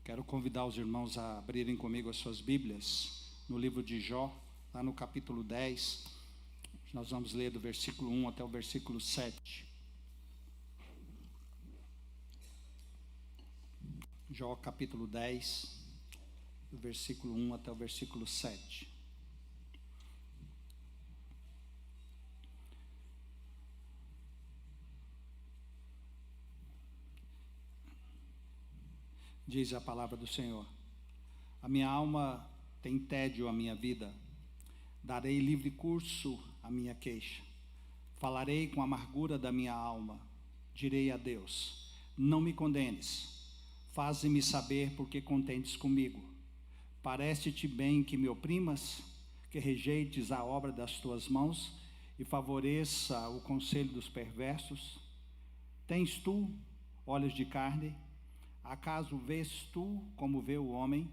Quero convidar os irmãos a abrirem comigo as suas Bíblias no livro de Jó, lá no capítulo 10. Nós vamos ler do versículo 1 até o versículo 7. Jó capítulo 10, do versículo 1 até o versículo 7. Diz a palavra do Senhor: a minha alma tem tédio à minha vida, darei livre curso à minha queixa, falarei com a amargura da minha alma, direi a Deus: não me condenes, faze-me saber porque contentes comigo. Parece-te bem que me oprimas, que rejeites a obra das tuas mãos e favoreça o conselho dos perversos? Tens tu olhos de carne? Acaso vês tu como vê o homem?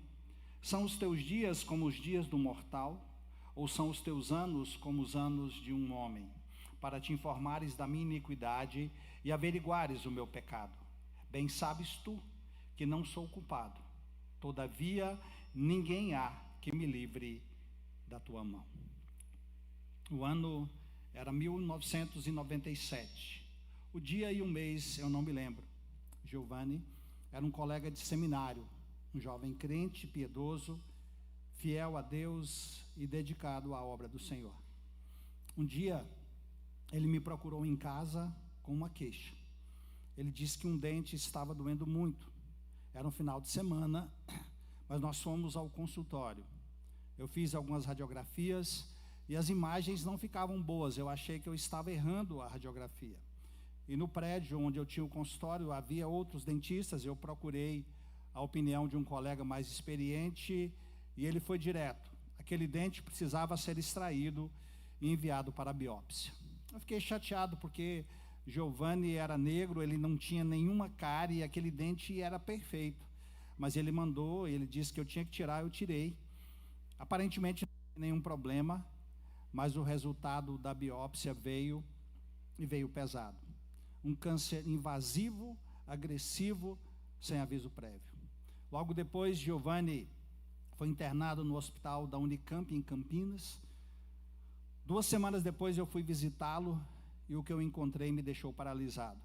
São os teus dias como os dias do mortal? Ou são os teus anos como os anos de um homem? Para te informares da minha iniquidade e averiguares o meu pecado. Bem sabes tu que não sou culpado, todavia ninguém há que me livre da tua mão. O ano era 1997. O dia e o mês eu não me lembro. Giovanni era um colega de seminário, um jovem crente, piedoso, fiel a Deus e dedicado à obra do Senhor. Um dia, ele me procurou em casa com uma queixa. Ele disse que um dente estava doendo muito. Era um final de semana, mas nós fomos ao consultório. Eu fiz algumas radiografias e as imagens não ficavam boas. Eu achei que eu estava errando a radiografia. E no prédio onde eu tinha o consultório havia outros dentistas. Eu procurei a opinião de um colega mais experiente e ele foi direto. Aquele dente precisava ser extraído e enviado para a biópsia. Eu fiquei chateado porque Giovanni era negro, ele não tinha nenhuma cárie e aquele dente era perfeito. Mas ele mandou, ele disse que eu tinha que tirar, eu tirei. Aparentemente não tinha nenhum problema, mas o resultado da biópsia veio e veio pesado. Um câncer invasivo, agressivo, sem aviso prévio. Logo depois, Giovanni foi internado no hospital da Unicamp, em Campinas. 2 semanas depois eu fui visitá-lo e o que eu encontrei me deixou paralisado.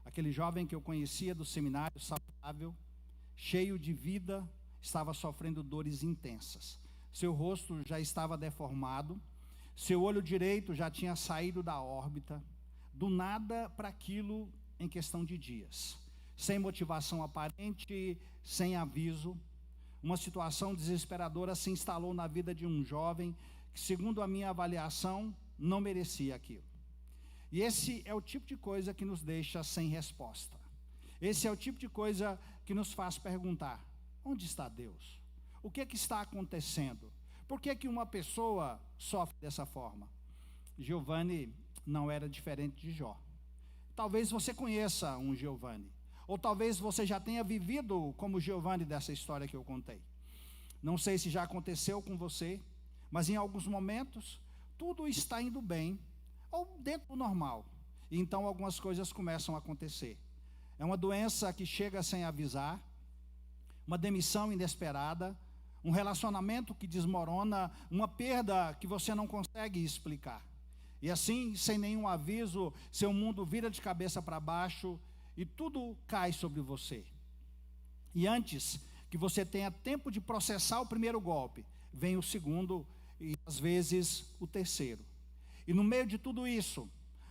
Aquele jovem que eu conhecia do seminário, saudável, cheio de vida, estava sofrendo dores intensas. Seu rosto já estava deformado, seu olho direito já tinha saído da órbita, do nada para aquilo em questão de dias, sem motivação aparente, sem aviso. Uma situação desesperadora se instalou na vida de um jovem que, segundo a minha avaliação, não merecia aquilo. E esse é o tipo de coisa que nos deixa sem resposta. Esse é o tipo de coisa que nos faz perguntar: onde está Deus? O que é que está acontecendo? Por que é que uma pessoa sofre dessa forma? Giovanni não era diferente de Jó. Talvez você conheça um Giovanni, ou talvez você já tenha vivido como Giovanni dessa história que eu contei. Não sei se já aconteceu com você, mas em alguns momentos tudo está indo bem, ou dentro do normal, e então algumas coisas começam a acontecer. É uma doença que chega sem avisar, uma demissão inesperada, um relacionamento que desmorona, uma perda que você não consegue explicar. E assim, sem nenhum aviso, seu mundo vira de cabeça para baixo e tudo cai sobre você. E antes que você tenha tempo de processar o primeiro golpe, vem o segundo e às vezes o terceiro. E no meio de tudo isso,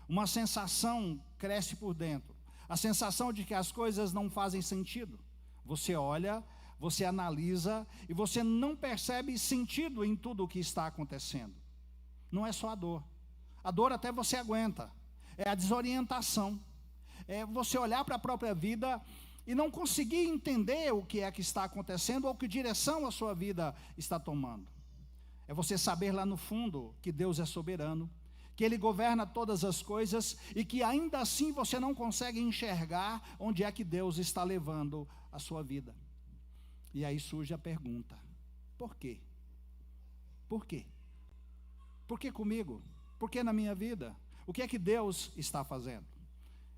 uma sensação cresce por dentro. A sensação de que as coisas não fazem sentido. Você olha, você analisa e você não percebe sentido em tudo o que está acontecendo. Não é só a dor. A dor até você aguenta. É a desorientação. É você olhar para a própria vida e não conseguir entender o que é que está acontecendo ou que direção a sua vida está tomando. É você saber lá no fundo que Deus é soberano, que Ele governa todas as coisas e que ainda assim você não consegue enxergar onde é que Deus está levando a sua vida. E aí surge a pergunta: por quê? Por quê? Por que comigo? Por que na minha vida? O que é que Deus está fazendo?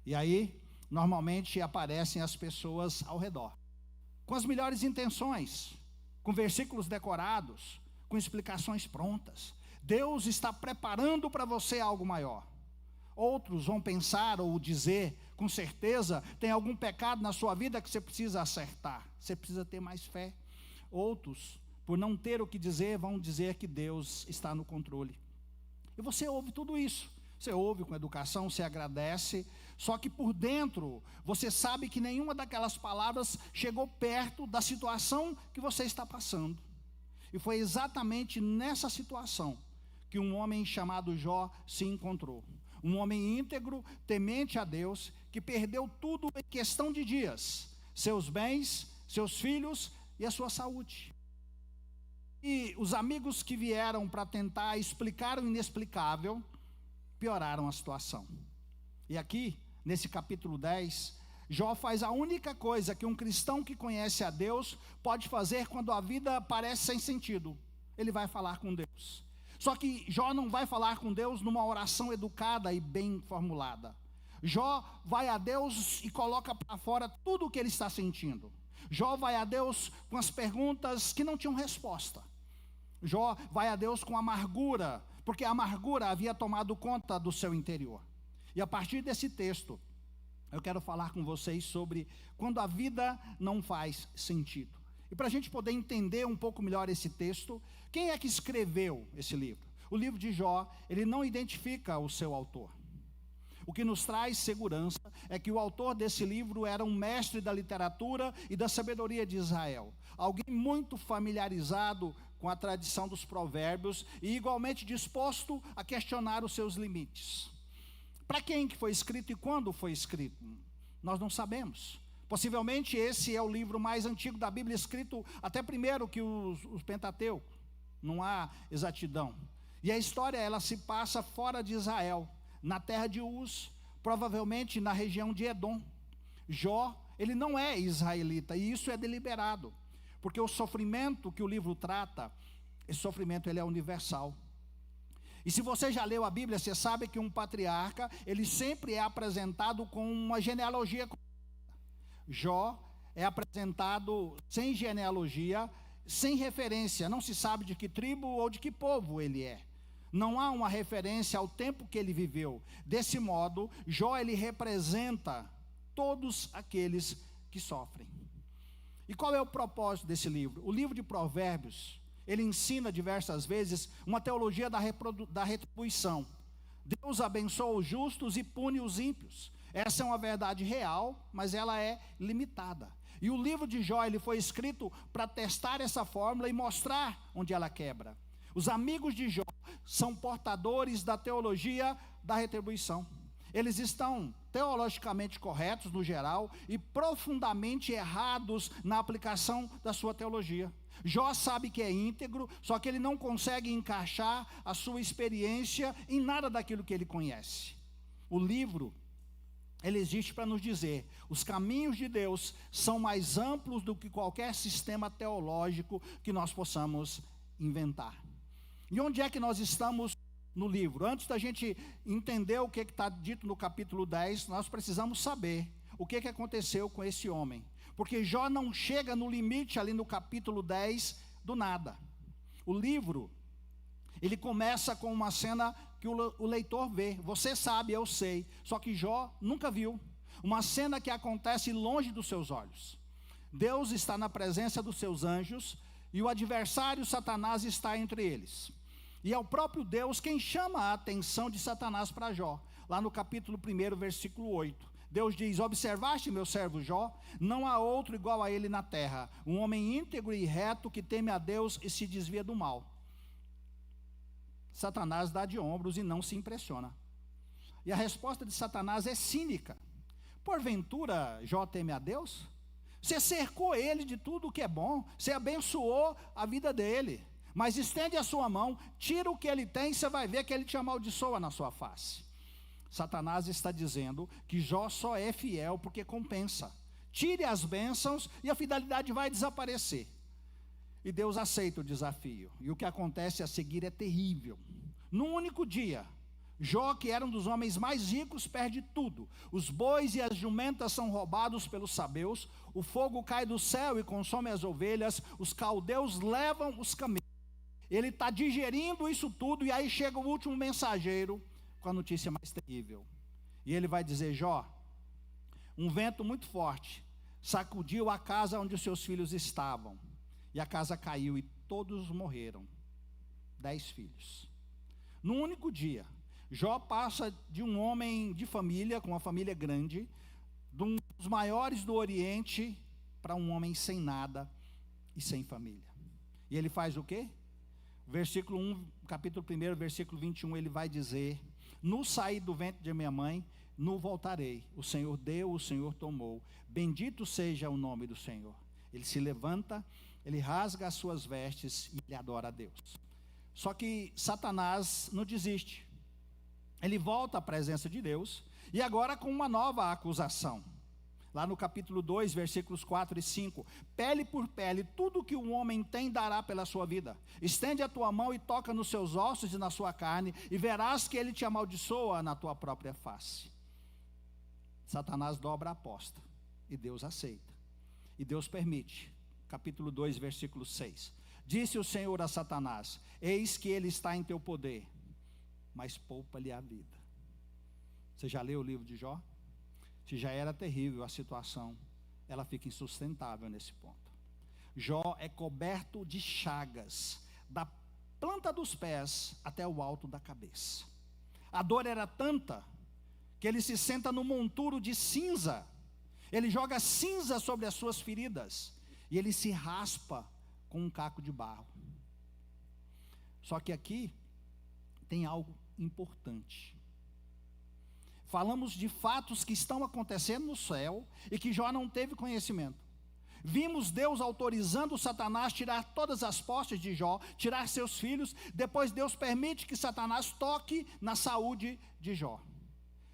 E aí, normalmente aparecem as pessoas ao redor. com as melhores intenções, com versículos decorados, com explicações prontas. Deus está preparando para você algo maior. Outros vão pensar ou dizer, com certeza, tem algum pecado na sua vida que você precisa acertar. Você precisa ter mais fé. Outros, por não ter o que dizer, vão dizer que Deus está no controle. E você ouve tudo isso. Você ouve com educação, você agradece. Só que por dentro, você sabe que nenhuma daquelas palavras chegou perto da situação que você está passando. E foi exatamente nessa situação que um homem chamado Jó se encontrou. Um homem íntegro, temente a Deus, que perdeu tudo em questão de dias. Seus bens, seus filhos e a sua saúde. E os amigos que vieram para tentar explicar o inexplicável, pioraram a situação. E aqui, nesse capítulo 10, Jó faz a única coisa que um cristão que conhece a Deus pode fazer quando a vida parece sem sentido. Ele vai falar com Deus. Só que Jó não vai falar com Deus numa oração educada e bem formulada. Jó vai a Deus e coloca para fora tudo o que ele está sentindo. Jó vai a Deus com as perguntas que não tinham resposta. Jó vai a Deus com amargura, porque a amargura havia tomado conta do seu interior. E a partir desse texto, eu quero falar com vocês sobre quando a vida não faz sentido. E para a gente poder entender um pouco melhor esse texto, quem é que escreveu esse livro? O livro de Jó, ele não identifica o seu autor. O que nos traz segurança é que o autor desse livro era um mestre da literatura e da sabedoria de Israel. Alguém muito familiarizado com a tradição dos provérbios e igualmente disposto a questionar os seus limites. Para quem que foi escrito e quando foi escrito? Nós não sabemos. Possivelmente esse é o livro mais antigo da Bíblia, escrito até primeiro que os Pentateuco. Não há exatidão. E a história, ela se passa fora de Israel, na terra de Uz, provavelmente na região de Edom. Jó, ele não é israelita, e isso é deliberado, porque o sofrimento que o livro trata, esse sofrimento ele é universal. E se você já leu a Bíblia, você sabe que um patriarca, ele sempre é apresentado com uma genealogia. Jó é apresentado sem genealogia, sem referência, não se sabe de que tribo ou de que povo ele é. Não há uma referência ao tempo que ele viveu. Desse modo, Jó ele representa todos aqueles que sofrem. E qual é o propósito desse livro? O livro de Provérbios, ele ensina diversas vezes uma teologia da retribuição. Deus abençoa os justos e pune os ímpios. Essa é uma verdade real, mas ela é limitada. E o livro de Jó, ele foi escrito para testar essa fórmula e mostrar onde ela quebra. Os amigos de Jó são portadores da teologia da retribuição. Eles estão teologicamente corretos no geral e profundamente errados na aplicação da sua teologia. Jó sabe que é íntegro, só que ele não consegue encaixar a sua experiência em nada daquilo que ele conhece. O livro, ele existe para nos dizer, os caminhos de Deus são mais amplos do que qualquer sistema teológico que nós possamos inventar. E onde é que nós estamos no livro? Antes da gente entender o que está dito no capítulo 10, nós precisamos saber o que aconteceu com esse homem. Porque Jó não chega no limite ali no capítulo 10 do nada. O livro, ele começa com uma cena que o leitor vê. Você sabe, eu sei, só que Jó nunca viu. Uma cena que acontece longe dos seus olhos. Deus está na presença dos seus anjos e o adversário Satanás está entre eles. E é o próprio Deus quem chama a atenção de Satanás para Jó. Lá no capítulo 1, versículo 8. Deus diz: observaste meu servo Jó? Não há outro igual a ele na terra. Um homem íntegro e reto que teme a Deus e se desvia do mal. Satanás dá de ombros e não se impressiona. E a resposta de Satanás é cínica. Porventura Jó teme a Deus? Você cercou ele de tudo o que é bom. Você abençoou a vida dele. Mas estende a sua mão, tira o que ele tem, você vai ver que ele te amaldiçoa na sua face. Satanás está dizendo que Jó só é fiel porque compensa. Tire as bênçãos e a fidelidade vai desaparecer. E Deus aceita o desafio. E o que acontece a seguir é terrível. Num único dia, Jó, que era um dos homens mais ricos, perde tudo. Os bois e as jumentas são roubados pelos sabeus, o fogo cai do céu e consome as ovelhas, os caldeus levam os camelos. Ele está digerindo isso tudo, e aí chega o último mensageiro com a notícia mais terrível. E ele vai dizer: Jó, um vento muito forte sacudiu a casa onde os seus filhos estavam, e a casa caiu e todos morreram. 10 filhos. Num único dia, Jó passa de um homem de família, com uma família grande, de um dos maiores do Oriente, para um homem sem nada e sem família. E ele faz o quê? Versículo 1, capítulo 1, versículo 21, ele vai dizer: no saí do ventre de minha mãe, no voltarei. O Senhor deu, o Senhor tomou. Bendito seja o nome do Senhor. Ele se levanta, ele rasga as suas vestes e ele adora a Deus. Só que Satanás não desiste. Ele volta à presença de Deus, e agora com uma nova acusação. Lá no capítulo 2, versículos 4 e 5. Pele por pele, tudo que o homem tem dará pela sua vida. Estende a tua mão e toca nos seus ossos e na sua carne, e verás que ele te amaldiçoa na tua própria face. Satanás dobra a aposta, e Deus aceita. E Deus permite. Capítulo 2, versículo 6. Disse o Senhor a Satanás: eis que ele está em teu poder, mas poupa-lhe a vida. Você já leu o livro de Jó? Se já era terrível a situação, ela fica insustentável nesse ponto. Jó é coberto de chagas, da planta dos pés até o alto da cabeça. A dor era tanta que ele se senta no monturo de cinza. Ele joga cinza sobre as suas feridas e ele se raspa com um caco de barro. Só que aqui tem algo importante. Falamos de fatos que estão acontecendo no céu e que Jó não teve conhecimento. Vimos Deus autorizando Satanás tirar todas as posses de Jó, tirar seus filhos. Depois Deus permite que Satanás toque na saúde de Jó.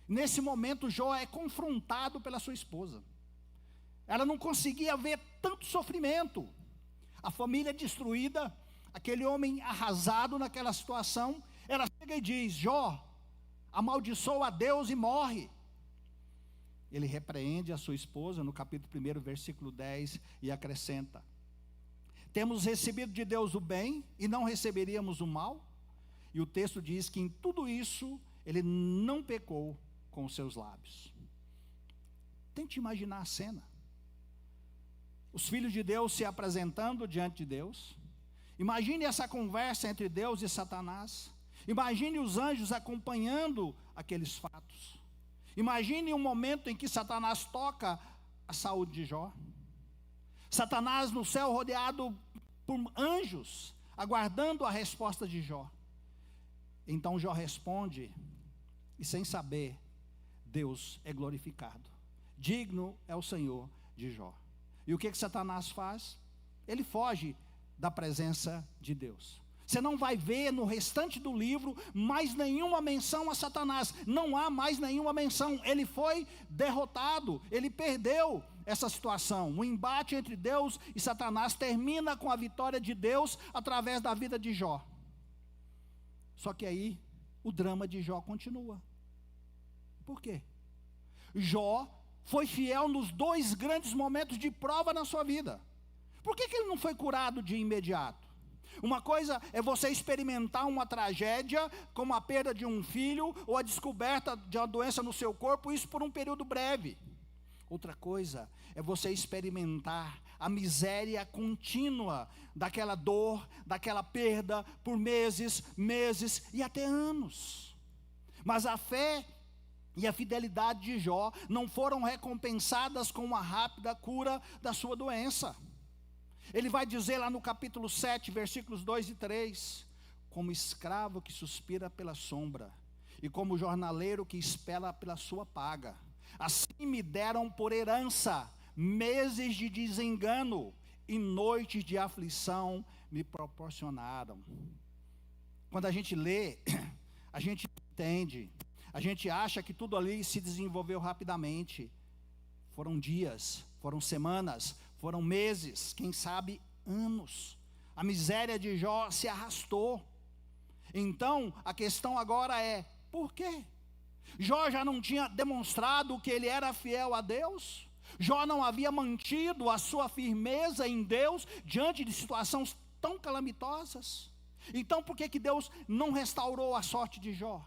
Nesse momento Jó é confrontado pela sua esposa. Ela não conseguia ver tanto sofrimento. A família destruída, aquele homem arrasado naquela situação. Ela chega e diz: Jó, amaldiçoa a Deus e morre. Ele repreende a sua esposa no capítulo 1, versículo 10, e acrescenta: temos recebido de Deus o bem e não receberíamos o mal? E o texto diz que em tudo isso ele não pecou com os seus lábios. Tente imaginar a cena. Os filhos de Deus se apresentando diante de Deus. Imagine essa conversa entre Deus e Satanás. Imagine os anjos acompanhando aqueles fatos. Imagine um momento em que Satanás toca a saúde de Jó. Satanás no céu rodeado por anjos, aguardando a resposta de Jó. Então Jó responde, e sem saber, Deus é glorificado. Digno é o Senhor de Jó. E o que Satanás faz? Ele foge da presença de Deus. Você não vai ver no restante do livro mais nenhuma menção a Satanás. Não há mais nenhuma menção. Ele foi derrotado, ele perdeu essa situação. O embate entre Deus e Satanás termina com a vitória de Deus através da vida de Jó. Só que aí o drama de Jó continua. Por quê? Jó foi fiel nos 2 grandes momentos de prova na sua vida. Por que ele não foi curado de imediato? Uma coisa é você experimentar uma tragédia, como a perda de um filho, ou a descoberta de uma doença no seu corpo, isso por um período breve. Outra coisa é você experimentar a miséria contínua daquela dor, daquela perda, por meses e até anos. Mas a fé e a fidelidade de Jó não foram recompensadas com uma rápida cura da sua doença. Ele vai dizer lá no capítulo 7, versículos 2 e 3, como escravo que suspira pela sombra, e como jornaleiro que espera pela sua paga, assim me deram por herança meses de desengano, e noites de aflição me proporcionaram. Quando a gente lê, a gente entende, a gente acha que tudo ali se desenvolveu rapidamente. Foram dias, foram semanas, foram meses, quem sabe anos. A miséria de Jó se arrastou. Então, a questão agora é: Por quê? Jó já não tinha demonstrado que ele era fiel a Deus? Jó não havia mantido a sua firmeza em Deus diante de situações tão calamitosas? Então por que Deus não restaurou a sorte de Jó?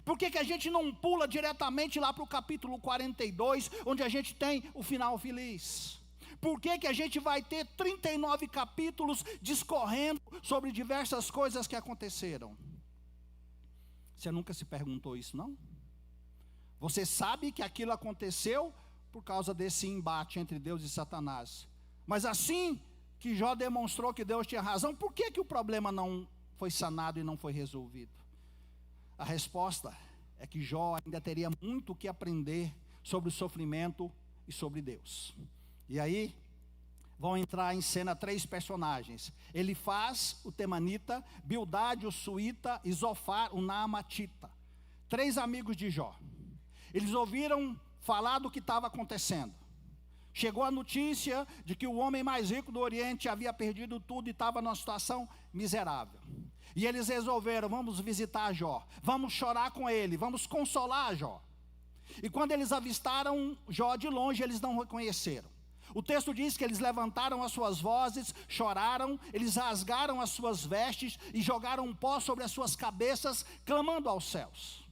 Por que a gente não pula diretamente lá para o capítulo 42, onde a gente tem o final feliz? Por que a gente vai ter 39 capítulos discorrendo sobre diversas coisas que aconteceram? Você nunca se perguntou isso, não? Você sabe que aquilo aconteceu por causa desse embate entre Deus e Satanás. Mas assim que Jó demonstrou que Deus tinha razão, por que o problema não foi sanado e não foi resolvido? A resposta é que Jó ainda teria muito o que aprender sobre o sofrimento e sobre Deus. E aí vão entrar em cena 3 personagens: Elifaz, o temanita, Bildade, o suíta, e Zofar, o naamatita. 3 amigos de Jó. Eles ouviram falar do que estava acontecendo. Chegou a notícia de que o homem mais rico do Oriente havia perdido tudo e estava numa situação miserável. E eles resolveram: vamos visitar Jó, vamos chorar com ele, vamos consolar Jó. E quando eles avistaram Jó de longe, eles não reconheceram. O texto diz que eles levantaram as suas vozes, choraram, eles rasgaram as suas vestes e jogaram pó sobre as suas cabeças, clamando aos céus.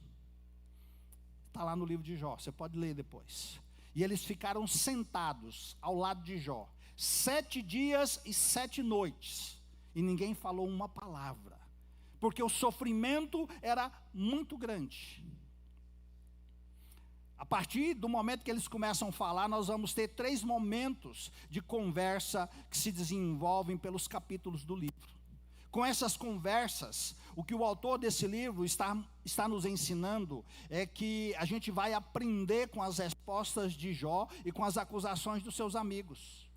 Está lá no livro de Jó, você pode ler depois. E eles ficaram sentados ao lado de Jó 7 dias e 7 noites, e ninguém falou uma palavra, porque o sofrimento era muito grande. A partir do momento que eles começam a falar, nós vamos ter 3 momentos de conversa que se desenvolvem pelos capítulos do livro. Com essas conversas, o que o autor desse livro está nos ensinando é que a gente vai aprender com as respostas de Jó e com as acusações dos seus amigos.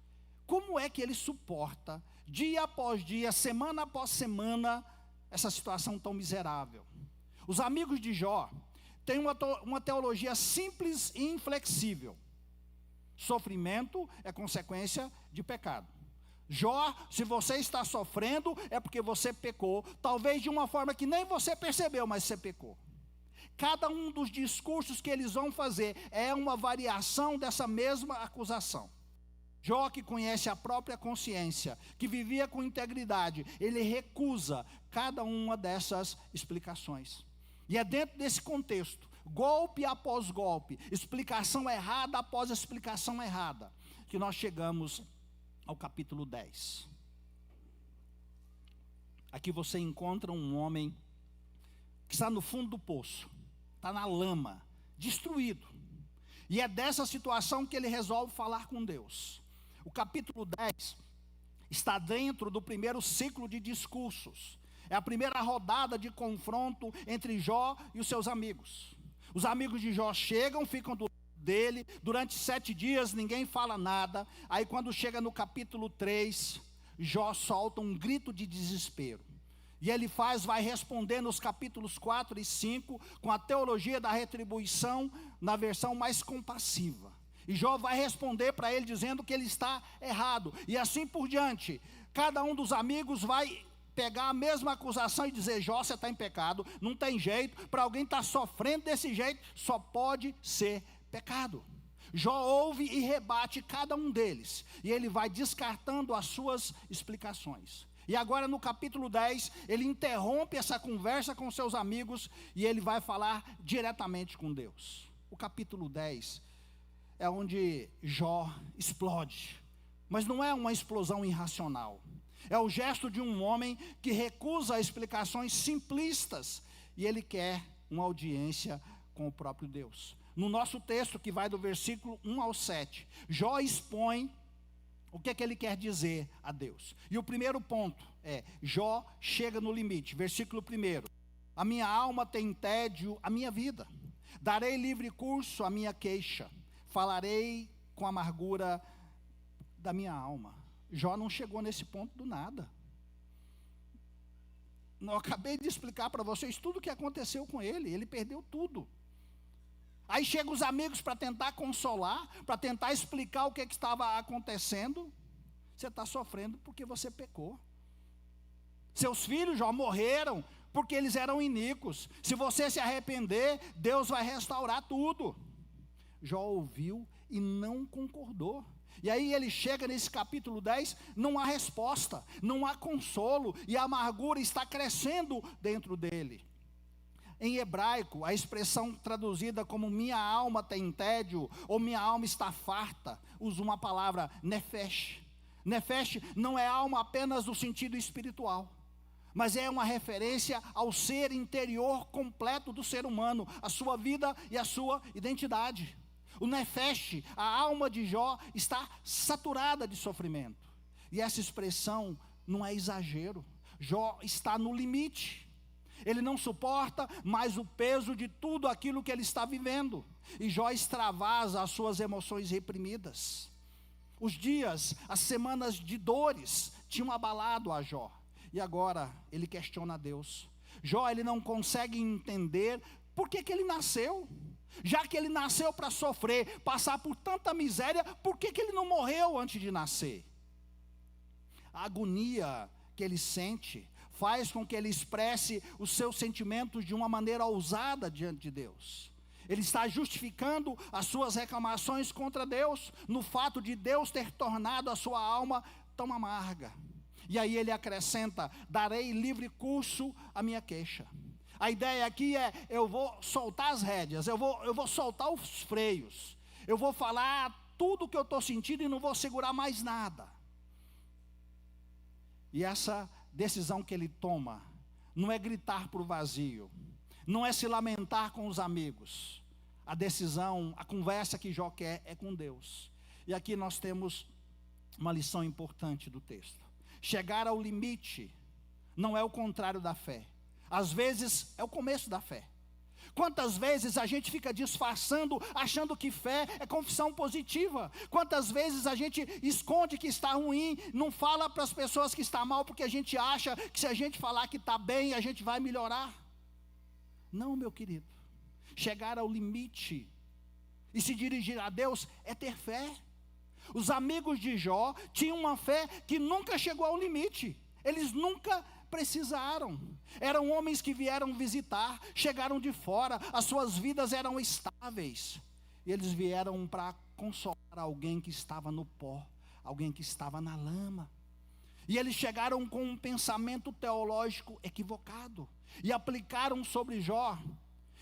Como é que ele suporta, dia após dia, semana após semana, essa situação tão miserável? Os amigos de Jó têm uma teologia simples e inflexível. Sofrimento é consequência de pecado. Jó, se você está sofrendo, é porque você pecou, talvez de uma forma que nem você percebeu, mas você pecou. Cada um dos discursos que eles vão fazer é uma variação dessa mesma acusação. Jó, que conhece a própria consciência, que vivia com integridade, ele recusa cada uma dessas explicações. E é dentro desse contexto, golpe após golpe, explicação errada após explicação errada, que nós chegamos ao capítulo 10. Aqui você encontra um homem que está no fundo do poço, está na lama, destruído. E é dessa situação que ele resolve falar com Deus. O capítulo 10 está dentro do primeiro ciclo de discursos. É a primeira rodada de confronto entre Jó e os seus amigos. Os amigos de Jó chegam, ficam do dele, durante 7 dias ninguém fala nada. Aí quando chega no capítulo 3, Jó solta um grito de desespero. E ele vai responder nos capítulos 4 e 5, com a teologia da retribuição, na versão mais compassiva. E Jó vai responder para ele dizendo que ele está errado, e assim por diante. Cada um dos amigos vai pegar a mesma acusação e dizer: Jó, você está em pecado, não tem jeito, para alguém estar sofrendo desse jeito, só pode ser pecado. Jó ouve e rebate cada um deles, e ele vai descartando as suas explicações. E agora no capítulo 10, ele interrompe essa conversa com seus amigos, e ele vai falar diretamente com Deus. O capítulo 10 é onde Jó explode, mas não é uma explosão irracional. É o gesto de um homem que recusa explicações simplistas, e ele quer uma audiência com o próprio Deus. No nosso texto, que vai do versículo 1 ao 7, Jó expõe o que ele quer dizer a Deus. E o primeiro ponto é: Jó chega no limite. Versículo 1: a minha alma tem tédio a minha vida, darei livre curso à minha queixa, falarei com amargura da minha alma. Jó não chegou nesse ponto do nada. Eu acabei de explicar para vocês tudo o que aconteceu com ele. Ele perdeu tudo. Aí chegam os amigos para tentar consolar, para tentar explicar o que estava acontecendo. Você está sofrendo porque você pecou. Seus filhos já morreram porque eles eram iníquos. Se você se arrepender, Deus vai restaurar tudo. Jó ouviu e não concordou. E aí ele chega nesse capítulo 10, não há resposta, não há consolo, e a amargura está crescendo dentro dele. Em hebraico, a expressão traduzida como minha alma tem tédio, ou minha alma está farta, usa uma palavra nefesh. Nefesh não é alma apenas no sentido espiritual, mas é uma referência ao ser interior completo do ser humano, a sua vida e a sua identidade. O nefesh, a alma de Jó, está saturada de sofrimento. E essa expressão não é exagero. Jó está no limite. Ele não suporta mais o peso de tudo aquilo que ele está vivendo. E Jó extravasa as suas emoções reprimidas. Os dias, as semanas de dores tinham abalado a Jó. E agora ele questiona a Deus. Jó, ele não consegue entender por que ele nasceu. Já que ele nasceu para sofrer, passar por tanta miséria, por que ele não morreu antes de nascer? A agonia que ele sente faz com que ele expresse os seus sentimentos de uma maneira ousada diante de Deus. Ele está justificando as suas reclamações contra Deus, no fato de Deus ter tornado a sua alma tão amarga. E aí ele acrescenta: darei livre curso à minha queixa. A ideia aqui é, eu vou soltar as rédeas, eu vou soltar os freios, eu vou falar tudo o que eu estou sentindo e não vou segurar mais nada. E essa decisão que ele toma, não é gritar para o vazio, não é se lamentar com os amigos. A decisão, a conversa que Jó quer é com Deus. E aqui nós temos uma lição importante do texto. Chegar ao limite não é o contrário da fé. Às vezes é o começo da fé. Quantas vezes a gente fica disfarçando, achando que fé é confissão positiva? Quantas vezes a gente esconde que está ruim, não fala para as pessoas que está mal, porque a gente acha que se a gente falar que está bem, a gente vai melhorar? Não, meu querido. Chegar ao limite e se dirigir a Deus é ter fé. Os amigos de Jó tinham uma fé que nunca chegou ao limite. Eles nunca precisaram. Eram homens que vieram visitar, chegaram de fora, as suas vidas eram estáveis. E eles vieram para consolar alguém que estava no pó, alguém que estava na lama. E eles chegaram com um pensamento teológico equivocado e aplicaram sobre Jó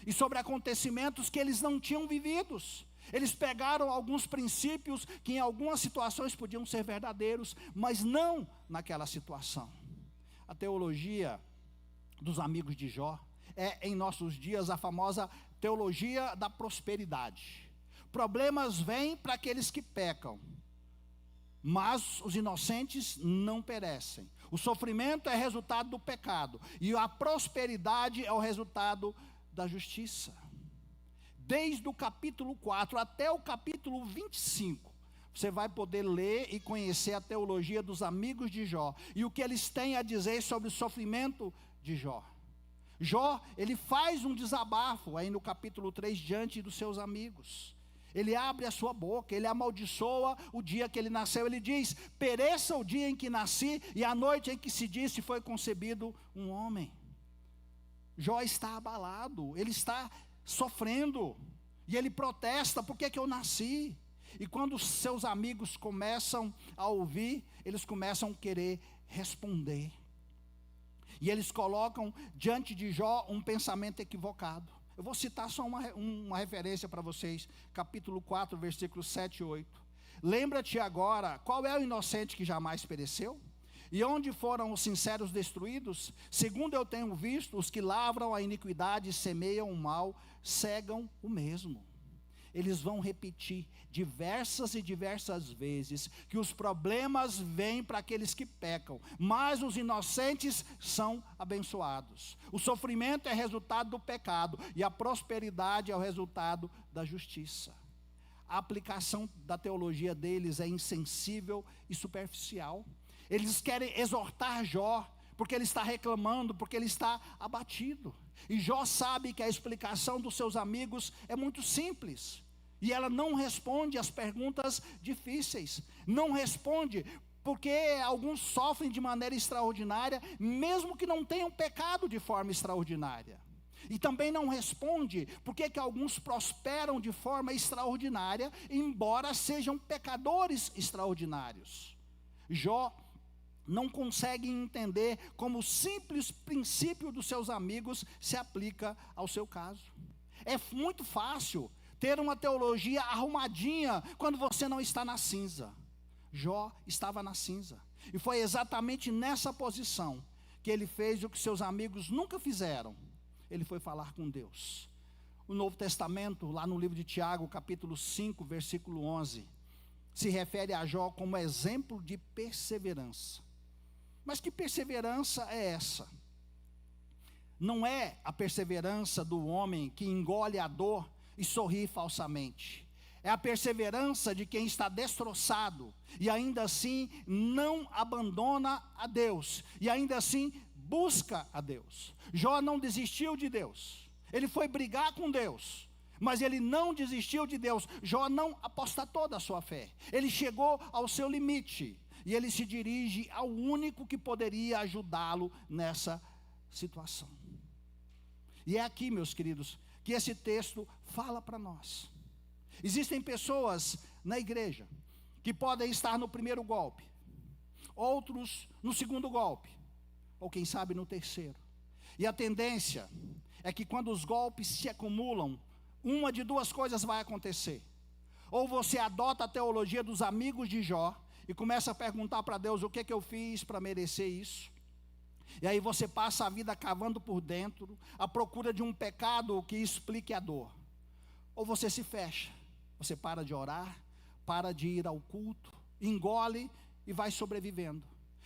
e sobre acontecimentos que eles não tinham vividos. Eles pegaram alguns princípios que em algumas situações podiam ser verdadeiros, mas não naquela situação. A teologia dos amigos de Jó é, em nossos dias, a famosa teologia da prosperidade. Problemas vêm para aqueles que pecam, mas os inocentes não perecem. O sofrimento é resultado do pecado, e a prosperidade é o resultado da justiça. Desde o capítulo 4 até o capítulo 25, você vai poder ler e conhecer a teologia dos amigos de Jó, e o que eles têm a dizer sobre o sofrimento de Jó. Jó, ele faz um desabafo aí no capítulo 3 diante dos seus amigos. Ele abre a sua boca, ele amaldiçoa o dia que ele nasceu. Ele diz: pereça o dia em que nasci e a noite em que se disse foi concebido um homem. Jó está abalado, ele está sofrendo, e ele protesta: por que eu nasci? E quando os seus amigos começam a ouvir, eles começam a querer responder. E eles colocam diante de Jó um pensamento equivocado. Eu vou citar só uma referência para vocês, capítulo 4, versículos 7 e 8. Lembra-te agora, qual é o inocente que jamais pereceu? E onde foram os sinceros destruídos? Segundo eu tenho visto, os que lavram a iniquidade e semeiam o mal, cegam o mesmo. Eles vão repetir diversas e diversas vezes que os problemas vêm para aqueles que pecam, mas os inocentes são abençoados. O sofrimento é resultado do pecado e a prosperidade é o resultado da justiça. A aplicação da teologia deles é insensível e superficial. Eles querem exortar Jó, porque ele está reclamando, porque ele está abatido. E Jó sabe que a explicação dos seus amigos é muito simples. E ela não responde às perguntas difíceis. Não responde porque alguns sofrem de maneira extraordinária, mesmo que não tenham pecado de forma extraordinária. E também não responde por que alguns prosperam de forma extraordinária, embora sejam pecadores extraordinários. Jó não consegue entender como o simples princípio dos seus amigos se aplica ao seu caso. É muito fácil ter uma teologia arrumadinha quando você não está na cinza. Jó estava na cinza, e foi exatamente nessa posição que ele fez o que seus amigos nunca fizeram. Ele foi falar com Deus. O Novo Testamento, lá no livro de Tiago, capítulo 5, versículo 11, se refere a Jó como exemplo de perseverança. Mas que perseverança é essa? Não é a perseverança do homem que engole a dor e sorri falsamente. É a perseverança de quem está destroçado e ainda assim não abandona a Deus, e ainda assim busca a Deus. Jó não desistiu de Deus, ele foi brigar com Deus, mas ele não desistiu de Deus. Jó não apostatou da sua fé, ele chegou ao seu limite, e ele se dirige ao único que poderia ajudá-lo nessa situação. E é aqui, meus queridos, que esse texto fala para nós. Existem pessoas na igreja que podem estar no primeiro golpe, outros no segundo golpe, ou quem sabe no terceiro. E a tendência é que quando os golpes se acumulam, uma de duas coisas vai acontecer. Ou você adota a teologia dos amigos de Jó e começa a perguntar para Deus: o que é que eu fiz para merecer isso? E aí você passa a vida cavando por dentro, à procura de um pecado que explique a dor. Ou você se fecha, você para de orar, para de ir ao culto, engole e vai sobrevivendo.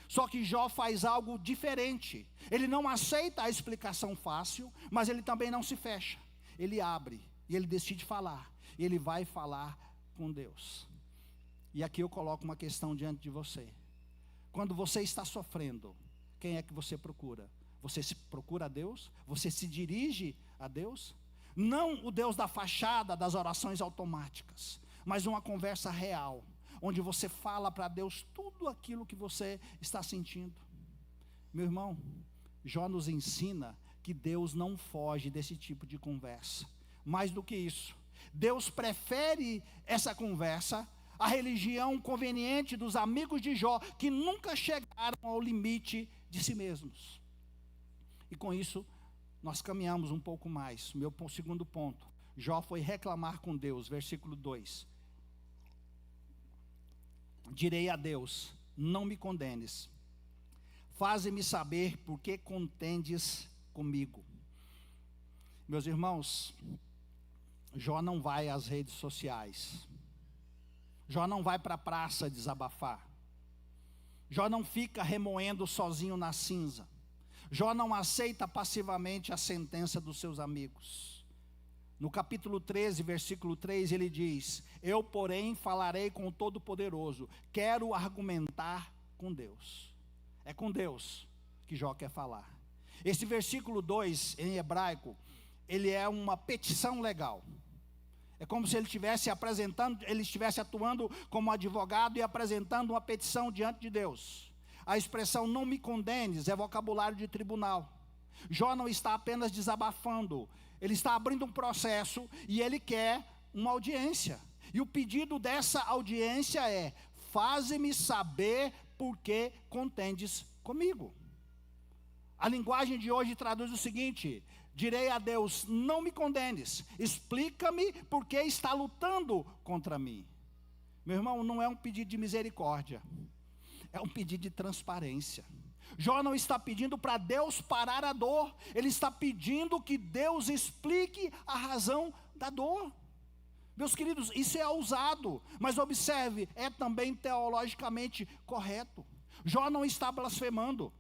Só que Jó faz algo diferente. Ele não aceita a explicação fácil, mas ele também não se fecha. Ele abre e ele decide falar. E ele vai falar com Deus. E aqui eu coloco uma questão diante de você. Quando você está sofrendo, quem é que você procura? Você se procura a Deus? Você se dirige a Deus? Não o Deus da fachada, das orações automáticas, mas uma conversa real, onde você fala para Deus tudo aquilo que você está sentindo. Meu irmão, Jó nos ensina que Deus não foge desse tipo de conversa. Mais do que isso, Deus prefere essa conversa à religião conveniente dos amigos de Jó, que nunca chegaram ao limite de si mesmos. E com isso, nós caminhamos um pouco mais. Meu segundo ponto: Jó foi reclamar com Deus, versículo 2. Direi a Deus: não me condenes, faze-me saber por que contendes comigo. Meus irmãos, Jó não vai às redes sociais, Jó não vai para a praça desabafar, Jó não fica remoendo sozinho na cinza, Jó não aceita passivamente a sentença dos seus amigos. No capítulo 13, versículo 3, ele diz: eu, porém, falarei com o Todo-Poderoso, quero argumentar com Deus. É com Deus que Jó quer falar. Esse versículo 2, em hebraico, ele é uma petição legal. É como se ele estivesse atuando como advogado e apresentando uma petição diante de Deus. A expressão não me condenes é vocabulário de tribunal. Jó não está apenas desabafando, ele está abrindo um processo e ele quer uma audiência. E o pedido dessa audiência é: faze-me saber por que contendes comigo. A linguagem de hoje traduz o seguinte: direi a Deus, não me condenes, explica-me por que está lutando contra mim. Meu irmão, não é um pedido de misericórdia, é um pedido de transparência. Jó não está pedindo para Deus parar a dor, ele está pedindo que Deus explique a razão da dor. Meus queridos, isso é ousado, mas observe, é também teologicamente correto. Jó não está blasfemando.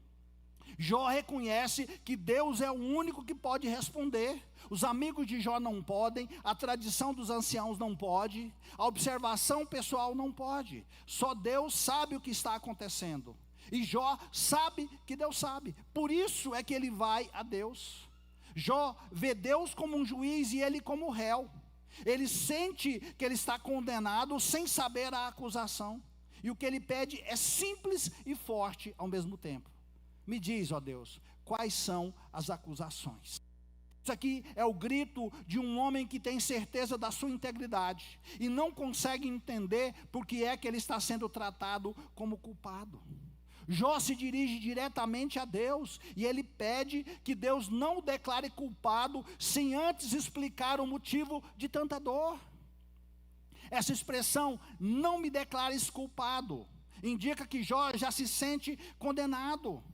Jó reconhece que Deus é o único que pode responder. Os amigos de Jó não podem, a tradição dos anciãos não pode, a observação pessoal não pode. Só Deus sabe o que está acontecendo. E Jó sabe que Deus sabe. Por isso é que ele vai a Deus. Jó vê Deus como um juiz e ele como réu. Ele sente que ele está condenado sem saber a acusação. E o que ele pede é simples e forte ao mesmo tempo. Me diz, ó Deus, quais são as acusações? Isso aqui é o grito de um homem que tem certeza da sua integridade e não consegue entender por que é que ele está sendo tratado como culpado. Jó se dirige diretamente a Deus e ele pede que Deus não o declare culpado sem antes explicar o motivo de tanta dor. Essa expressão, não me declares culpado, indica que Jó já se sente condenado.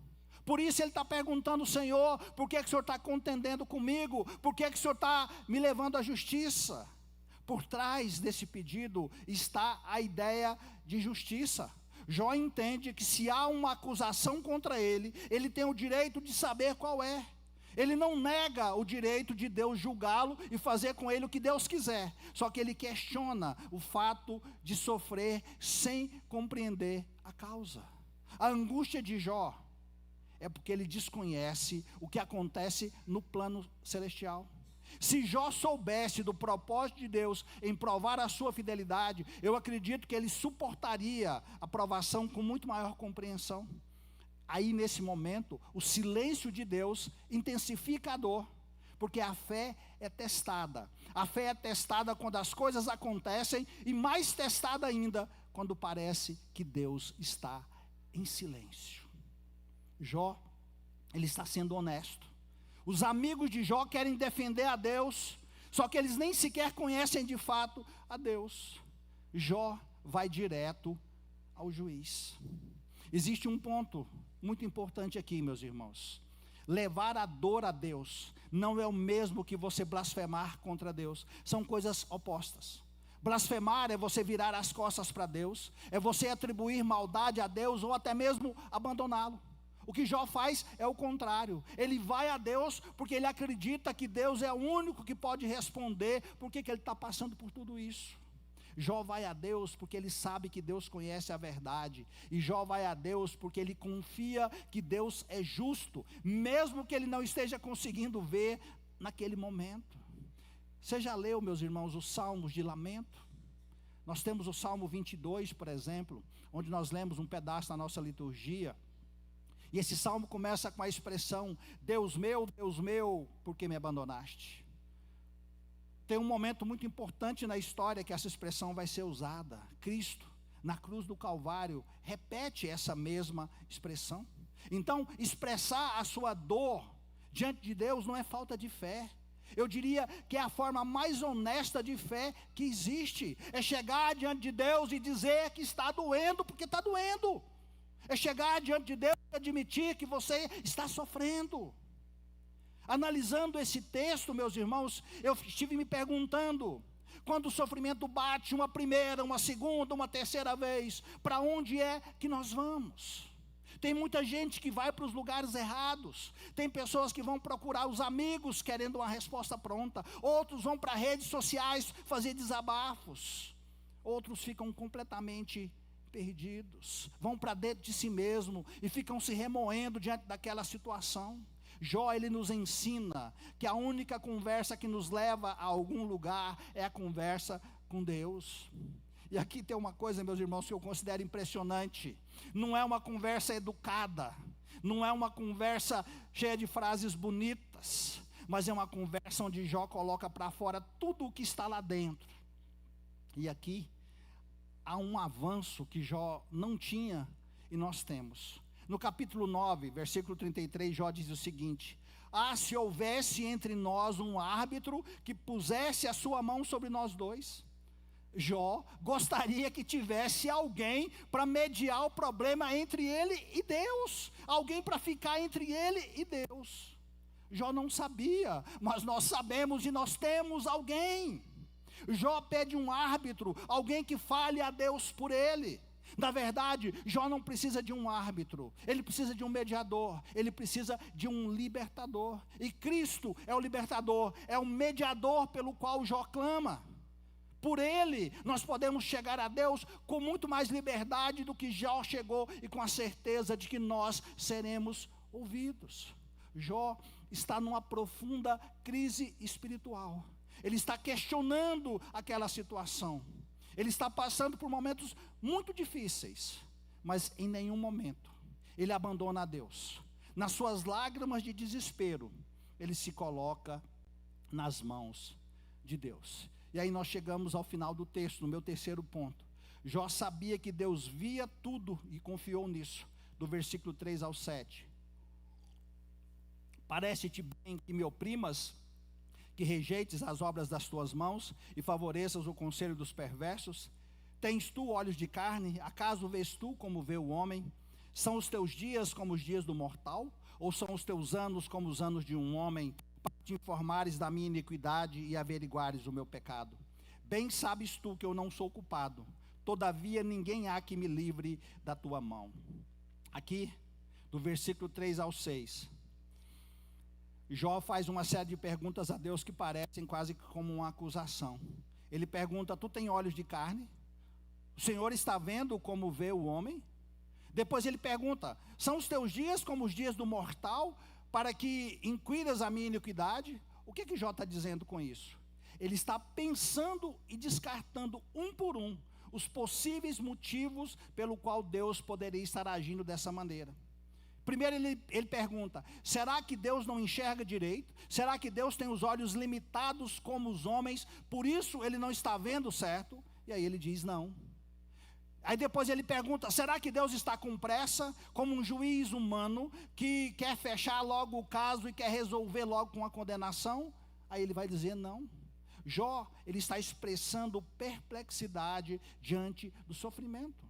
Por isso ele está perguntando, Senhor, por que o Senhor está contendendo comigo? Por que o Senhor está me levando à justiça? Por trás desse pedido está a ideia de justiça. Jó entende que se há uma acusação contra ele, ele tem o direito de saber qual é. Ele não nega o direito de Deus julgá-lo e fazer com ele o que Deus quiser. Só que ele questiona o fato de sofrer sem compreender a causa. A angústia de Jó é porque ele desconhece o que acontece no plano celestial. Se Jó soubesse do propósito de Deus em provar a sua fidelidade, eu acredito que ele suportaria a provação com muito maior compreensão. Aí nesse momento, o silêncio de Deus intensifica a dor, porque a fé é testada. A fé é testada quando as coisas acontecem e mais testada ainda quando parece que Deus está em silêncio. Jó, ele está sendo honesto. Os amigos de Jó querem defender a Deus, só que eles nem sequer conhecem de fato a Deus. Jó vai direto ao juiz. Existe um ponto muito importante aqui, meus irmãos. Levar a dor a Deus não é o mesmo que você blasfemar contra Deus. São coisas opostas. Blasfemar é você virar as costas para Deus, é você atribuir maldade a Deus ou até mesmo abandoná-lo. O que Jó faz é o contrário. Ele vai a Deus porque ele acredita que Deus é o único que pode responder por que ele está passando por tudo isso. Jó vai a Deus porque ele sabe que Deus conhece a verdade. E Jó vai a Deus porque ele confia que Deus é justo, mesmo que ele não esteja conseguindo ver naquele momento. Você já leu, meus irmãos, os salmos de lamento? Nós temos o Salmo 22, por exemplo, onde nós lemos um pedaço da nossa liturgia. E esse salmo começa com a expressão, Deus meu, por que me abandonaste? Tem um momento muito importante na história que essa expressão vai ser usada. Cristo, na cruz do Calvário, repete essa mesma expressão. Então, expressar a sua dor diante de Deus não é falta de fé. Eu diria que é a forma mais honesta de fé que existe. É chegar diante de Deus e dizer que está doendo, porque está doendo. É chegar diante de Deus e admitir que você está sofrendo. Analisando esse texto, meus irmãos, eu estive me perguntando, quando o sofrimento bate uma primeira, uma segunda, uma terceira vez, para onde é que nós vamos? Tem muita gente que vai para os lugares errados, tem pessoas que vão procurar os amigos querendo uma resposta pronta, outros vão para redes sociais fazer desabafos, outros ficam completamente perdidos, vão para dentro de si mesmo e ficam se remoendo diante daquela situação. Jó, ele nos ensina que a única conversa que nos leva a algum lugar é a conversa com Deus. E aqui tem uma coisa, meus irmãos, que eu considero impressionante. Não é uma conversa educada, não é uma conversa cheia de frases bonitas, mas é uma conversa onde Jó coloca para fora tudo o que está lá dentro. E aqui há um avanço que Jó não tinha e nós temos. No capítulo 9, versículo 33, Jó diz o seguinte: se houvesse entre nós um árbitro que pusesse a sua mão sobre nós dois. Jó gostaria que tivesse alguém para mediar o problema entre ele e Deus, alguém para ficar entre ele e Deus. Jó não sabia, mas nós sabemos e nós temos alguém. Jó pede um árbitro, alguém que fale a Deus por ele. Na verdade, Jó não precisa de um árbitro, ele precisa de um mediador, ele precisa de um libertador. E Cristo é o libertador, é o mediador pelo qual Jó clama. Por ele, nós podemos chegar a Deus com muito mais liberdade do que Jó chegou e com a certeza de que nós seremos ouvidos. Jó está numa profunda crise espiritual. Ele está questionando aquela situação. Ele está passando por momentos muito difíceis, mas em nenhum momento ele abandona a Deus. Nas suas lágrimas de desespero, ele se coloca nas mãos de Deus. E aí nós chegamos ao final do texto, no meu terceiro ponto. Jó sabia que Deus via tudo e confiou nisso, do versículo 3 ao 7. Parece-te bem que me oprimas, que rejeites as obras das tuas mãos e favoreças o conselho dos perversos? Tens tu olhos de carne? Acaso vês tu como vê o homem? São os teus dias como os dias do mortal? Ou são os teus anos como os anos de um homem, para te informares da minha iniquidade e averiguares o meu pecado? Bem sabes tu que eu não sou culpado, todavia ninguém há que me livre da tua mão. Aqui, do versículo 3 ao 6, Jó faz uma série de perguntas a Deus que parecem quase como uma acusação. Ele pergunta: tu tem olhos de carne? O Senhor está vendo como vê o homem? Depois ele pergunta: são os teus dias como os dias do mortal, para que inquiras a minha iniquidade? O que Jó está dizendo com isso? Ele está pensando e descartando um por um os possíveis motivos pelo qual Deus poderia estar agindo dessa maneira. Primeiro ele pergunta: será que Deus não enxerga direito? Será que Deus tem os olhos limitados como os homens, por isso ele não está vendo certo? E aí ele diz não. Aí depois ele pergunta: será que Deus está com pressa, como um juiz humano que quer fechar logo o caso e quer resolver logo com a condenação? Aí ele vai dizer não. Jó, ele está expressando perplexidade diante do sofrimento.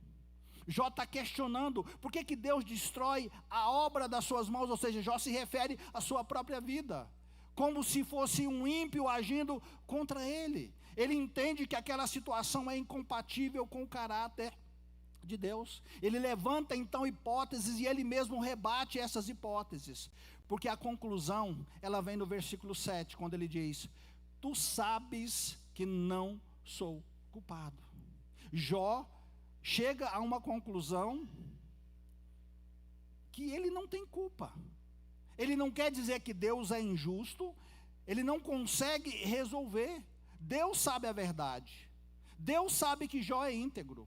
Jó está questionando por que Deus destrói a obra das suas mãos, ou seja, Jó se refere à sua própria vida, como se fosse um ímpio agindo contra ele. Ele entende que aquela situação é incompatível com o caráter de Deus. Ele levanta então hipóteses e ele mesmo rebate essas hipóteses, porque a conclusão, ela vem no versículo 7, quando ele diz: tu sabes que não sou culpado. Jó chega a uma conclusão que ele não tem culpa. Ele não quer dizer que Deus é injusto, ele não consegue resolver. Deus sabe a verdade. Deus sabe que Jó é íntegro.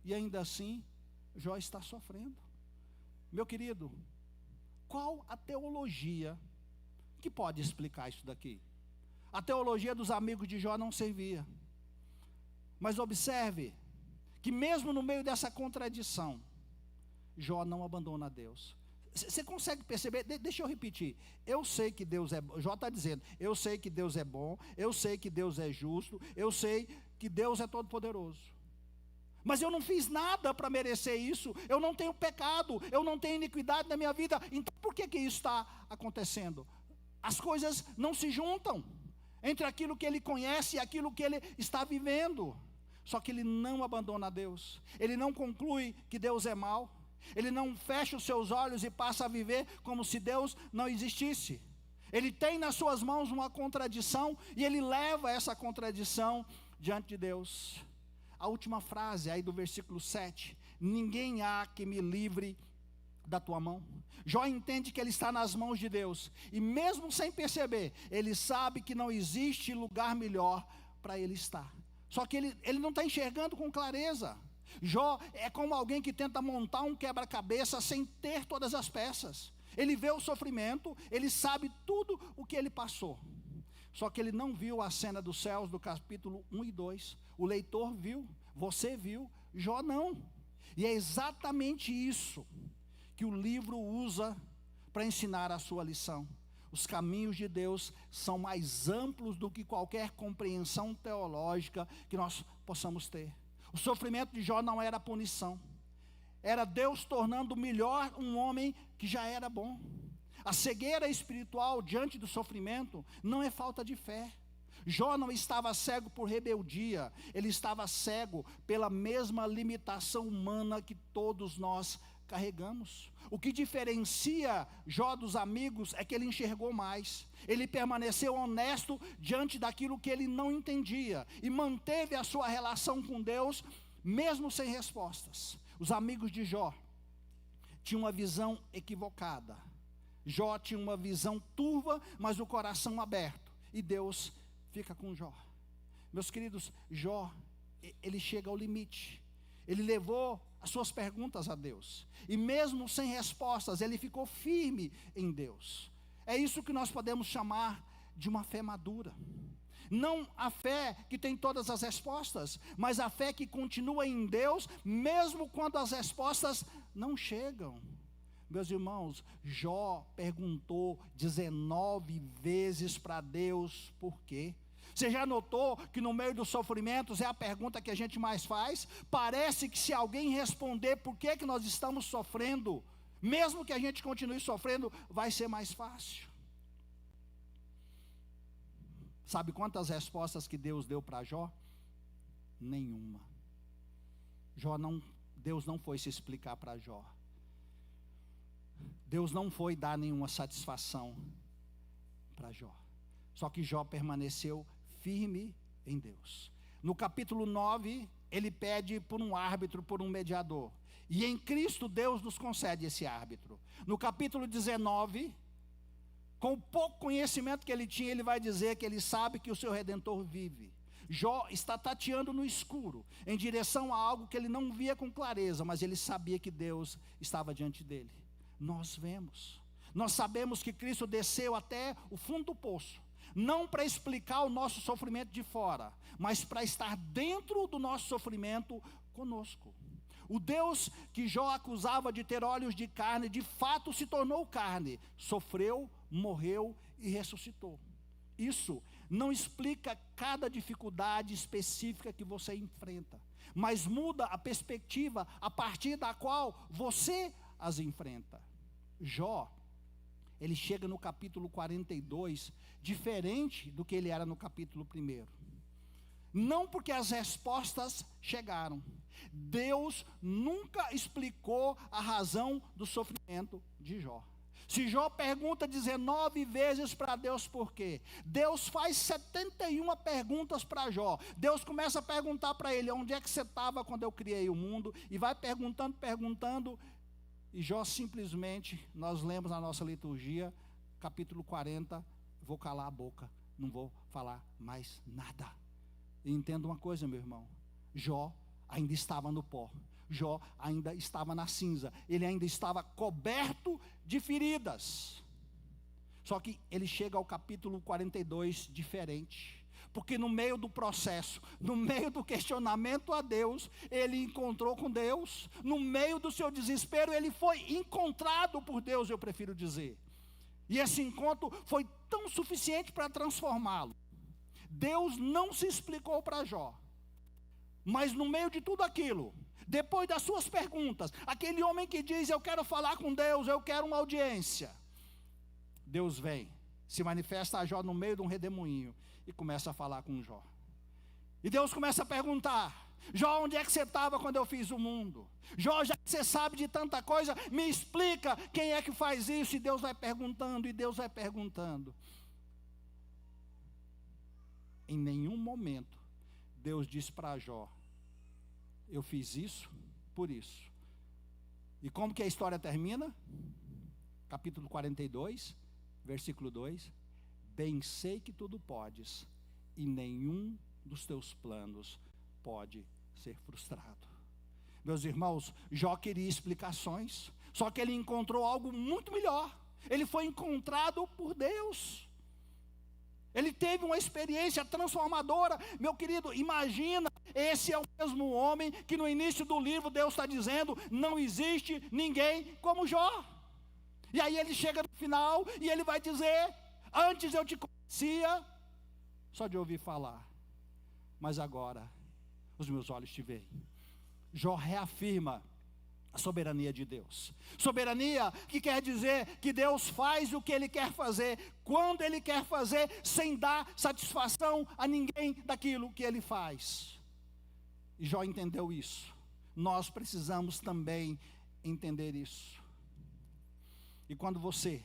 E ainda assim, Jó está sofrendo. Meu querido, qual a teologia que pode explicar isso daqui? A teologia dos amigos de Jó não servia. Mas observe que mesmo no meio dessa contradição, Jó não abandona Deus. Você consegue perceber? Deixa eu repetir. Eu sei que Deus é bom. Jó está dizendo: eu sei que Deus é bom, eu sei que Deus é justo, eu sei que Deus é todo poderoso. Mas eu não fiz nada para merecer isso. Eu não tenho pecado, eu não tenho iniquidade na minha vida. Então por que isso está acontecendo? As coisas não se juntam entre aquilo que ele conhece e aquilo que ele está vivendo. Só que ele não abandona Deus. Ele não conclui que Deus é mau. Ele não fecha os seus olhos e passa a viver como se Deus não existisse. Ele tem nas suas mãos uma contradição e ele leva essa contradição diante de Deus. A última frase aí do versículo 7: ninguém há que me livre da tua mão. Jó entende que ele está nas mãos de Deus, e mesmo sem perceber, ele sabe que não existe lugar melhor para ele estar. Só que ele não está enxergando com clareza. Jó é como alguém que tenta montar um quebra-cabeça sem ter todas as peças. Ele vê o sofrimento, ele sabe tudo o que ele passou. Só que ele não viu a cena dos céus do capítulo 1 e 2. O leitor viu, você viu, Jó não. E é exatamente isso que o livro usa para ensinar a sua lição. Os caminhos de Deus são mais amplos do que qualquer compreensão teológica que nós possamos ter. O sofrimento de Jó não era punição. Era Deus tornando melhor um homem que já era bom. A cegueira espiritual diante do sofrimento não é falta de fé. Jó não estava cego por rebeldia. Ele estava cego pela mesma limitação humana que todos nós carregamos. O que diferencia Jó dos amigos é que ele enxergou mais. Ele permaneceu honesto diante daquilo que ele não entendia e manteve a sua relação com Deus mesmo sem respostas. Os amigos de Jó tinham uma visão equivocada. Jó tinha uma visão turva, mas o coração aberto, e Deus fica com Jó. Meus queridos, Jó ele chega ao limite. Ele levou as suas perguntas a Deus. E mesmo sem respostas, ele ficou firme em Deus. É isso que nós podemos chamar de uma fé madura. Não a fé que tem todas as respostas, mas a fé que continua em Deus, mesmo quando as respostas não chegam. Meus irmãos, Jó perguntou 19 vezes para Deus por quê. Você já notou que no meio dos sofrimentos é a pergunta que a gente mais faz? Parece que se alguém responder por que nós estamos sofrendo, mesmo que a gente continue sofrendo, vai ser mais fácil. Sabe quantas respostas que Deus deu para Jó? Nenhuma. Deus não foi se explicar para Jó. Deus não foi dar nenhuma satisfação para Jó. Só que Jó permaneceu firme em Deus. No capítulo 9, ele pede por um árbitro, por um mediador. E em Cristo Deus nos concede esse árbitro. No capítulo 19, com o pouco conhecimento que ele tinha, ele vai dizer que ele sabe que o seu Redentor vive. Jó está tateando no escuro, em direção a algo que ele não via com clareza, mas ele sabia que Deus estava diante dele. Nós vemos, nós sabemos que Cristo desceu até o fundo do poço, não para explicar o nosso sofrimento de fora, mas para estar dentro do nosso sofrimento conosco. O Deus que Jó acusava de ter olhos de carne, de fato se tornou carne, sofreu, morreu e ressuscitou. Isso não explica cada dificuldade específica que você enfrenta, mas muda a perspectiva a partir da qual você as enfrenta. Jó, ele chega no capítulo 42, diferente do que ele era no capítulo 1. Não porque as respostas chegaram. Deus nunca explicou a razão do sofrimento de Jó. Se Jó pergunta 19 vezes para Deus por quê, Deus faz 71 perguntas para Jó. Deus começa a perguntar para ele: onde é que você estava quando eu criei o mundo? E vai perguntando. E Jó simplesmente, nós lemos na nossa liturgia, capítulo 40, vou calar a boca, não vou falar mais nada. E entenda uma coisa, meu irmão, Jó ainda estava no pó, Jó ainda estava na cinza, ele ainda estava coberto de feridas. Só que ele chega ao capítulo 42 diferente. Porque no meio do processo, no meio do questionamento a Deus, ele encontrou com Deus. No meio do seu desespero, ele foi encontrado por Deus, eu prefiro dizer. E esse encontro foi tão suficiente para transformá-lo. Deus não se explicou para Jó. Mas no meio de tudo aquilo, depois das suas perguntas, aquele homem que diz: eu quero falar com Deus, eu quero uma audiência. Deus vem, se manifesta a Jó no meio de um redemoinho e começa a falar com Jó. E Deus começa a perguntar: Jó, onde é que você estava quando eu fiz o mundo? Jó, já que você sabe de tanta coisa, me explica quem é que faz isso. E Deus vai perguntando, e Deus vai perguntando. Em nenhum momento Deus diz para Jó: eu fiz isso por isso. E como que a história termina? Capítulo 42, versículo 2: bem sei que tudo podes, e nenhum dos teus planos pode ser frustrado. Meus irmãos, Jó queria explicações, só que ele encontrou algo muito melhor. Ele foi encontrado por Deus. Ele teve uma experiência transformadora. Meu querido, imagina, esse é o mesmo homem que no início do livro Deus está dizendo: não existe ninguém como Jó. E aí ele chega no final e ele vai dizer: antes eu te conhecia só de ouvir falar, mas agora os meus olhos te veem. Jó reafirma a soberania de Deus. Soberania que quer dizer que Deus faz o que Ele quer fazer, quando Ele quer fazer, sem dar satisfação a ninguém daquilo que Ele faz. E Jó entendeu isso. Nós precisamos também entender isso. E quando você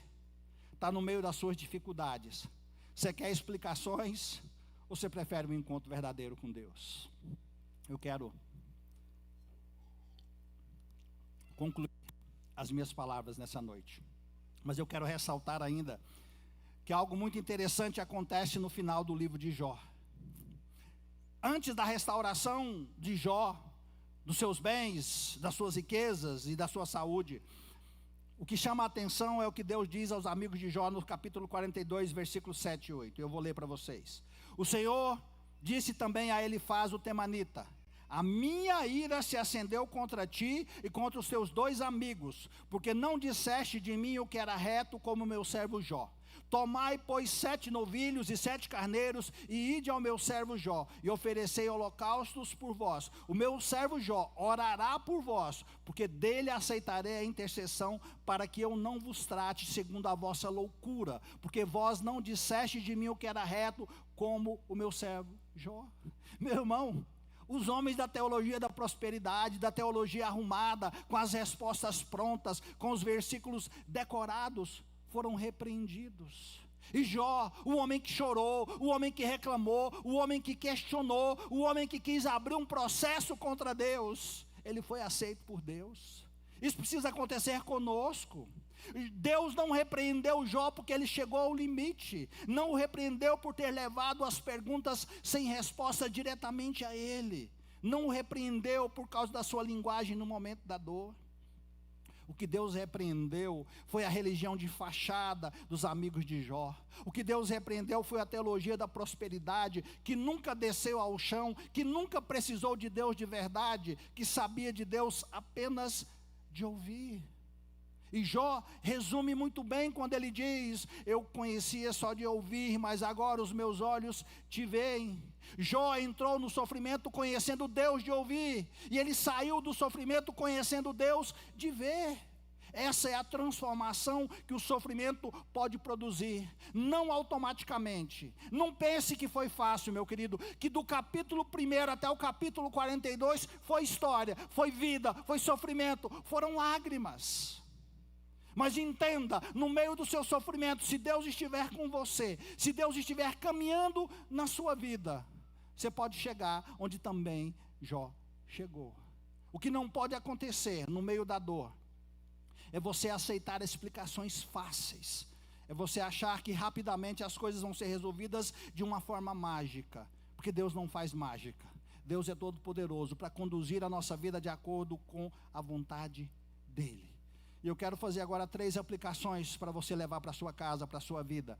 está no meio das suas dificuldades, você quer explicações ou você prefere um encontro verdadeiro com Deus? Eu quero concluir as minhas palavras nessa noite, mas eu quero ressaltar ainda que algo muito interessante acontece no final do livro de Jó. antes da restauração de Jó, dos seus bens, das suas riquezas e da sua saúde, o que chama a atenção é o que Deus diz aos amigos de Jó no capítulo 42, versículos 7 e 8. Eu vou ler para vocês. O Senhor disse também a Elifaz o temanita: a minha ira se acendeu contra ti e contra os teus 2 amigos, porque não disseste de mim o que era reto, como meu servo Jó. Tomai, pois, 7 novilhos e 7 carneiros, e ide ao meu servo Jó, e oferecei holocaustos por vós. O meu servo Jó orará por vós, porque dele aceitarei a intercessão, para que eu não vos trate segundo a vossa loucura, porque vós não disseste de mim o que era reto, como o meu servo Jó. Meu irmão, os homens da teologia da prosperidade, da teologia arrumada, com as respostas prontas, com os versículos decorados, foram repreendidos. E Jó, o homem que chorou, o homem que reclamou, o homem que questionou, o homem que quis abrir um processo contra Deus, ele foi aceito por Deus. Isso precisa acontecer conosco. Deus não repreendeu Jó porque ele chegou ao limite, não o repreendeu por ter levado as perguntas sem resposta diretamente a ele, não o repreendeu por causa da sua linguagem no momento da dor. O que Deus repreendeu foi a religião de fachada dos amigos de Jó. O que Deus repreendeu foi a teologia da prosperidade, que nunca desceu ao chão, que nunca precisou de Deus de verdade, que sabia de Deus apenas de ouvir. E Jó resume muito bem quando ele diz: eu conhecia só de ouvir, mas agora os meus olhos te veem. Jó entrou no sofrimento conhecendo Deus de ouvir, e ele saiu do sofrimento conhecendo Deus de ver. Essa é a transformação que o sofrimento pode produzir, não automaticamente. Não pense que foi fácil, meu querido, que do capítulo 1 até o capítulo 42 foi história, foi vida, foi sofrimento, foram lágrimas. Mas entenda, no meio do seu sofrimento, se Deus estiver com você, se Deus estiver caminhando na sua vida, você pode chegar onde também Jó chegou. O que não pode acontecer no meio da dor é você aceitar explicações fáceis, é você achar que rapidamente as coisas vão ser resolvidas de uma forma mágica, porque Deus não faz mágica. Deus é todo poderoso para conduzir a nossa vida de acordo com a vontade dEle. E eu quero fazer agora 3 aplicações para você levar para a sua casa, para a sua vida.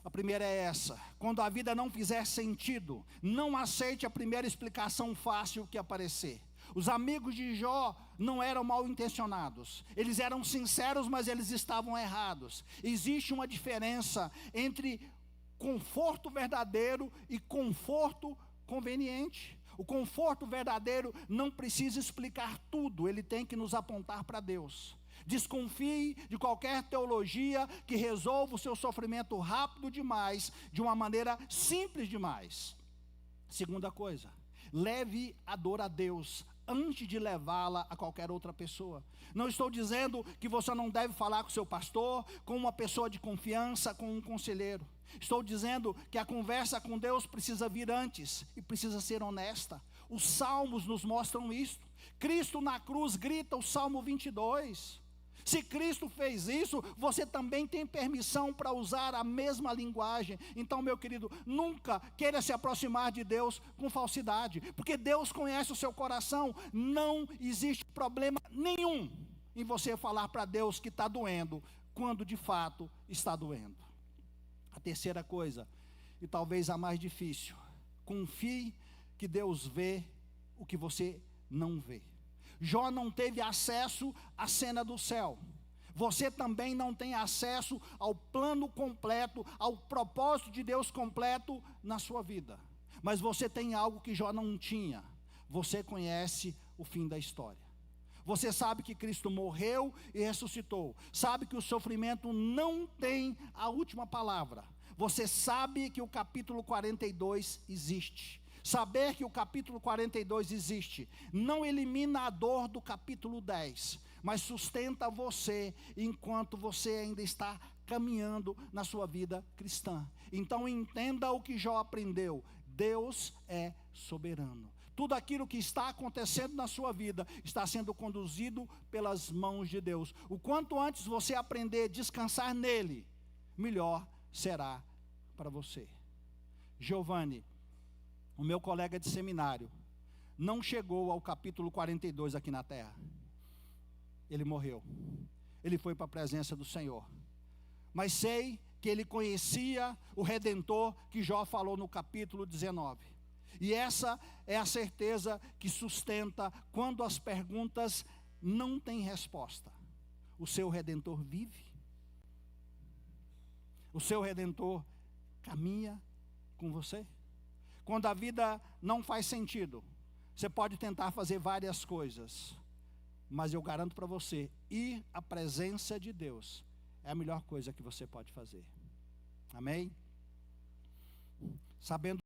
A primeira é essa: quando a vida não fizer sentido, não aceite a primeira explicação fácil que aparecer. Os amigos de Jó não eram mal intencionados, eles eram sinceros, mas eles estavam errados. Existe uma diferença entre conforto verdadeiro e conforto conveniente. O conforto verdadeiro não precisa explicar tudo, ele tem que nos apontar para Deus. Desconfie de qualquer teologia que resolva o seu sofrimento rápido demais, de uma maneira simples demais. Segunda coisa, leve a dor a Deus antes de levá-la a qualquer outra pessoa. Não estou dizendo que você não deve falar com seu pastor, com uma pessoa de confiança, com um conselheiro. Estou dizendo que a conversa com Deus precisa vir antes e precisa ser honesta. Os salmos nos mostram isso. Cristo na cruz grita o Salmo 22. Se Cristo fez isso, você também tem permissão para usar a mesma linguagem. Então, meu querido, nunca queira se aproximar de Deus com falsidade, porque Deus conhece o seu coração. Não existe problema nenhum em você falar para Deus que está doendo, quando de fato está doendo. A terceira coisa, e talvez a mais difícil: confie que Deus vê o que você não vê. Jó não teve acesso à cena do céu. Você também não tem acesso ao plano completo, ao propósito de Deus completo na sua vida. Mas você tem algo que Jó não tinha. Você conhece o fim da história. Você sabe que Cristo morreu e ressuscitou. Sabe que o sofrimento não tem a última palavra. Você sabe que o capítulo 42 existe. Saber que o capítulo 42 existe não elimina a dor do capítulo 10, mas sustenta você enquanto você ainda está caminhando na sua vida cristã. Então entenda o que Jó aprendeu: Deus é soberano. Tudo aquilo que está acontecendo na sua vida está sendo conduzido pelas mãos de Deus. O quanto antes você aprender a descansar nele, melhor será para você. Giovanni, o meu colega de seminário, não chegou ao capítulo 42 aqui na terra. Ele morreu. Ele foi para a presença do Senhor. Mas sei que ele conhecia o Redentor que Jó falou no capítulo 19. E essa é a certeza que sustenta quando as perguntas não têm resposta. O seu Redentor vive. O seu Redentor caminha com você. Quando a vida não faz sentido, você pode tentar fazer várias coisas, mas eu garanto para você, ir à presença de Deus é a melhor coisa que você pode fazer. Amém? Sabendo